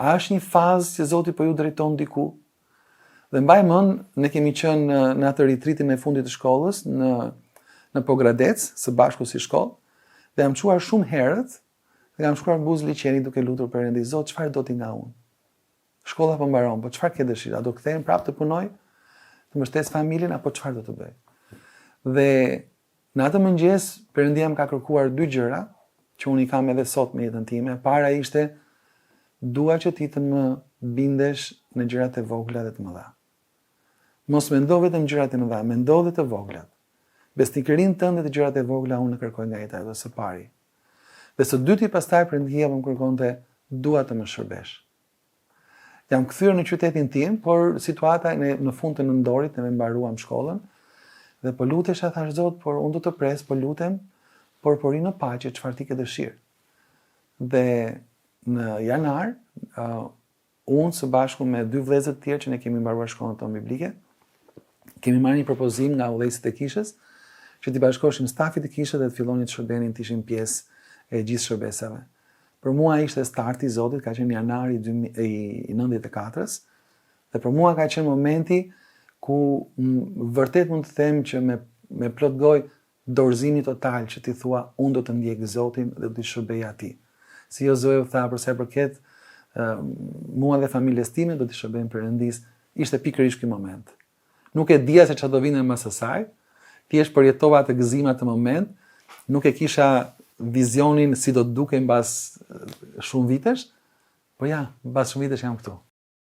A është një fazë që Zoti po ju drejton diku? Dhe mbaj mend, ne kemi qenë në atë ritritin e fundit të shkollës në Pogradec, së bashku si shkollë, dhe jam çuar shumë herët, dhe jam shkuar buzë liçenit duke lutur Perëndis, Zot, çfarë do ti nga unë? Shkolla po mbaron, po çfarë ke dëshirë? A do kthehem prapë të punoj, të mbështes familjen apo çfarë do të bëj? Dhe në atë mëngjes Perëndia më ka kërkuar 2 gjëra që unë i kam edhe sot me jetën time. Para ishte dua që ti të më bindesh në gjërat e vogla dhe të mëdha. Mos mendo vetëm gjërat e mëdha, mendo dhe të voglat. Besnikërinë tënde të gjërat e vogla unë kërkoj nga jeta jote së pari. Dhe së dyti pastaj Perëndia më kërkonte dua të më shërbesh. Jam kthyer në qytetin tim, por situata në fund të nëndorit ne mbaruam shkollën dhe po lutesha thash Zot, por unë do të pres, po lutem, por pori në paqe çfarë ti ke dëshirë. Dhe në janar, unë së bashku me 2 vëllezër të tjerë që ne kemi mbaruar shkollën tonë biblike, kemi marrë një propozim nga udhëheqësit e kishës që t'i bashkoheshim stafit të kishës dhe të fillonin të shërbenin, të ishim pjesë e gjithë shërbesave. Për mua ishte starti i Zotit, ka qenë janari i 94-s, dhe për mua ka qenë momenti ku vërtet mund të them që me plot gojë dorëzimi total që ti thua unë do të ndjek Zotin dhe do të shërbej atij. Si Jozoe u tha për sa i përket mua dhe familjes time do të shërbejmë Perëndis, ishte pikërisht ky moment. Nuk e dija se çfarë do vinte më së saj, thjesht përjetova të gëzim atë moment, nuk e kisha vizionin si do të dukej mbas shumë vitesh, po ja, mbas shumë vitesh jam këtu.